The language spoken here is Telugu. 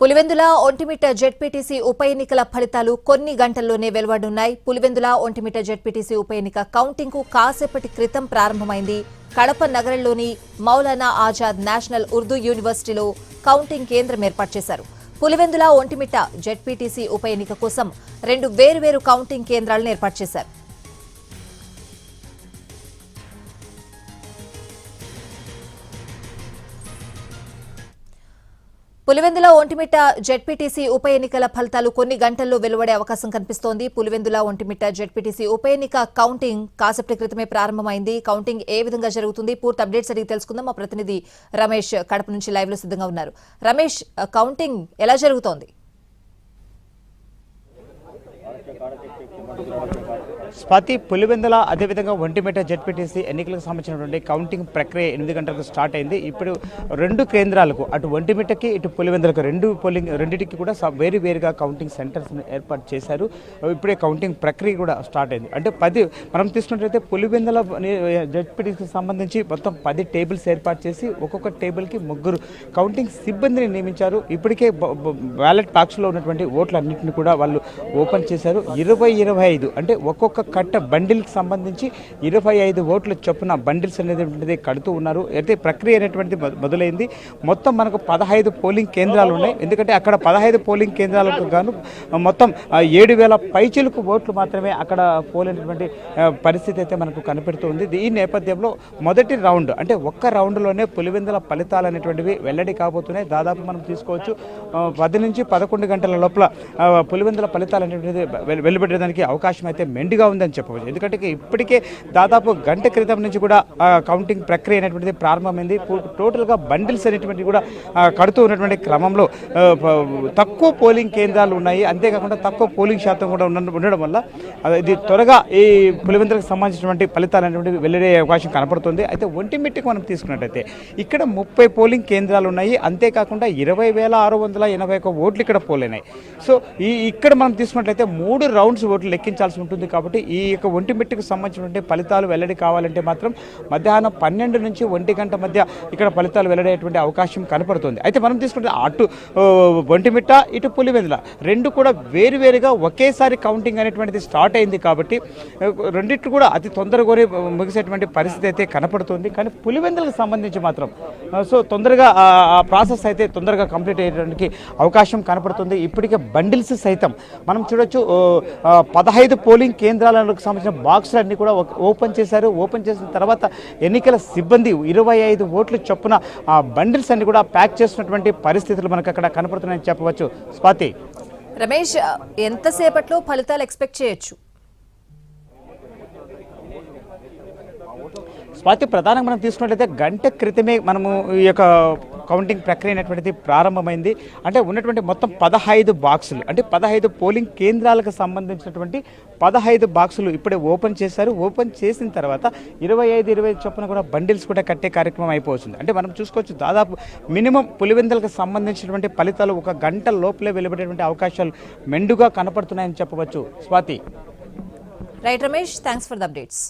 పులివెందుల ఒంటిమిట్ట జెడ్పీటీసీ ఉప ఎన్నికల ఫలితాలు కొన్ని గంటల్లోనే వెలువడున్నాయి. పులివెందుల ఒంటిమిట్ట జెడ్పీటీసీ ఉప ఎన్నిక కౌంటింగ్ కు కాసేపటి క్రితం ప్రారంభమైంది. కడప నగరంలోని మౌలానా ఆజాద్ నేషనల్ ఉర్దూ యూనివర్సిటీలో కౌంటింగ్ కేంద్రం ఏర్పాటు చేశారు. పులివెందుల ఒంటిమిట్ట జెడ్పీటీసీ ఉప ఎన్నిక కోసం 2 వేర్వేరు కౌంటింగ్ కేంద్రాలను ఏర్పాటు చేశారు. పులివెందుల ఒంటిమిట్ట జెడ్పీటీసీ ఉప ఎన్నికల ఫలితాలు కొన్ని గంటల్లో వెలువడే అవకాశం కనిపిస్తోంది. పులివెందుల ఒంటిమిట్ట జెడ్పీటీసీ ఉప ఎన్నిక కౌంటింగ్ కాసేపటి క్రితమే ప్రారంభమైంది. కౌంటింగ్ ఏ విధంగా జరుగుతుంది, పూర్తి అప్డేట్స్ అడిగి తెలుసుకుందాం. మా ప్రతినిధి రమేష్ కడప నుంచి లైవ్ లో సిద్ధంగా ఉన్నారు. రమేష్, కౌంటింగ్ ఎలా జరుగుతోంది? స్వాతి, పులివెందుల అదేవిధంగా ఒంటిమిట్ట జెడ్పీటీసీ ఎన్నికలకు సంబంధించినటువంటి కౌంటింగ్ ప్రక్రియ 8 గంటలకు స్టార్ట్ అయింది. ఇప్పుడు 2 కేంద్రాలకు, అటు ఒంటిమిట్టకి ఇటు పులివెందులకు రెండింటికి కూడా వేరుగా కౌంటింగ్ సెంటర్స్ ఏర్పాటు చేశారు. ఇప్పుడే కౌంటింగ్ ప్రక్రియ కూడా స్టార్ట్ అయింది. అంటే 10 మనం తీసుకున్నట్లయితే పులివెందుల జెడ్పీటీసీకి సంబంధించి మొత్తం 10 టేబుల్స్ ఏర్పాటు చేసి ఒక్కొక్క టేబుల్కి 3 కౌంటింగ్ సిబ్బందిని నియమించారు. ఇప్పటికే బ్యాలెట్ బాక్స్లో ఉన్నటువంటి ఓట్లన్నింటినీ కూడా వాళ్ళు ఓపెన్ చేశారు. 25 అంటే ఒక్కొక్క కట్ట బండిల్కి సంబంధించి 25 ఓట్ల చొప్పున బండిల్స్ అనేది కడుతూ ఉన్నారు. అయితే ప్రక్రియ అనేటువంటిది మొదలైంది. మొత్తం మనకు 15 పోలింగ్ కేంద్రాలు ఉన్నాయి. ఎందుకంటే అక్కడ 15 పోలింగ్ కేంద్రాలకు గాను మొత్తం 7,000 పైచిలకు ఓట్లు మాత్రమే అక్కడ పోలినటువంటి పరిస్థితి అయితే మనకు కనపడుతుంది. ఈ నేపథ్యంలో మొదటి రౌండ్, అంటే ఒక్క రౌండ్లోనే పులివెందుల ఫలితాలు అనేటువంటివి వెల్లడి కాబోతున్నాయి. దాదాపు మనం తీసుకోవచ్చు 10 నుంచి 11 గంటల లోపల పులివెందుల ఫలితాలు అనేటువంటిది వెలువడడానికి అవకాశం అయితే మెండుగా ఉందని చెప్పవచ్చు. ఎందుకంటే ఇప్పటికే దాదాపు గంట క్రితం నుంచి కూడా కౌంటింగ్ ప్రక్రియ అనేటువంటిది ప్రారంభమైంది. టోటల్గా బండిల్స్ అనేటువంటివి కూడా కడుతూ ఉన్నటువంటి క్రమంలో తక్కువ పోలింగ్ కేంద్రాలు ఉన్నాయి. అంతేకాకుండా తక్కువ పోలింగ్ శాతం కూడా ఉండడం వల్ల ఇది త్వరగా ఈ పులివెందులకు సంబంధించినటువంటి ఫలితాలు అనేటువంటివి వెల్లడే అవకాశం కనపడుతుంది. అయితే ఒంటిమిట్టకి మనం తీసుకున్నట్టయితే ఇక్కడ 30 పోలింగ్ కేంద్రాలు ఉన్నాయి. అంతేకాకుండా 20,681 ఓట్లు ఇక్కడ పోలైనాయి. సో ఇక్కడ మనం తీసుకున్నట్లయితే 3 రౌండ్స్ ఓట్లు లెక్కించాల్సి ఉంటుంది. కాబట్టి ఈ యొక్క ఒంటిమిట్టకు సంబంధించినటువంటి ఫలితాలు వెల్లడి కావాలంటే మాత్రం మధ్యాహ్నం 12 నుంచి 1 గంట మధ్య ఇక్కడ ఫలితాలు వెల్లడేటువంటి అవకాశం కనపడుతుంది. అయితే మనం తీసుకుంటే అటు ఒంటిమిట్ట ఇటు పులివెందుల 2 కూడా వేరువేరుగా ఒకేసారి కౌంటింగ్ అనేటువంటిది స్టార్ట్ అయింది. కాబట్టి రెండిట్లు కూడా అతి తొందరగానే ముగిసేటువంటి పరిస్థితి అయితే కనపడుతుంది. కానీ పులివెందులకు సంబంధించి మాత్రం తొందరగా ఆ ప్రాసెస్ అయితే తొందరగా కంప్లీట్ అయ్యేటానికి అవకాశం కనపడుతుంది. ఇప్పటికే బండిల్స్ సైతం మనం చూడొచ్చు 15 పోలింగ్ కేంద్రాలకు సంబంధించిన బాక్సులన్నీ కూడా ఓపెన్ చేశారు. ఓపెన్ చేసిన తర్వాత ఎన్నికల సిబ్బంది 25 ఓట్ల చొప్పున ఆ బండిల్స్ అన్ని కూడా ప్యాక్ చేసినటువంటి పరిస్థితులు మనకు అక్కడ కనపడుతున్నాయని చెప్పవచ్చు. స్వాతి, రమేష్, ఎంతసేపట్లో ఫలితాలు ఎక్స్పెక్ట్ చేయొచ్చు? స్వాతి, ప్రధానంగా మనం తీసుకున్నట్లయితే గంట క్రితమే మనము ఈ యొక్క కౌంటింగ్ ప్రక్రియ అనేటువంటిది ప్రారంభమైంది. అంటే ఉన్నటువంటి మొత్తం 15 బాక్సులు, అంటే 15 పోలింగ్ కేంద్రాలకు సంబంధించినటువంటి 15 బాక్సులు ఇప్పుడే ఓపెన్ చేశారు. ఓపెన్ చేసిన తర్వాత 25 చొప్పున కూడా బండిల్స్ కూడా కట్టే కార్యక్రమం అయిపోతుంది. అంటే మనం చూసుకోవచ్చు దాదాపు మినిమం పులివెందులకు సంబంధించినటువంటి ఫలితాలు 1 గంట లోపలే వెలువడేటువంటి అవకాశాలు మెండుగా కనపడుతున్నాయని చెప్పవచ్చు. Swathi. Right Ramesh, thanks for the updates.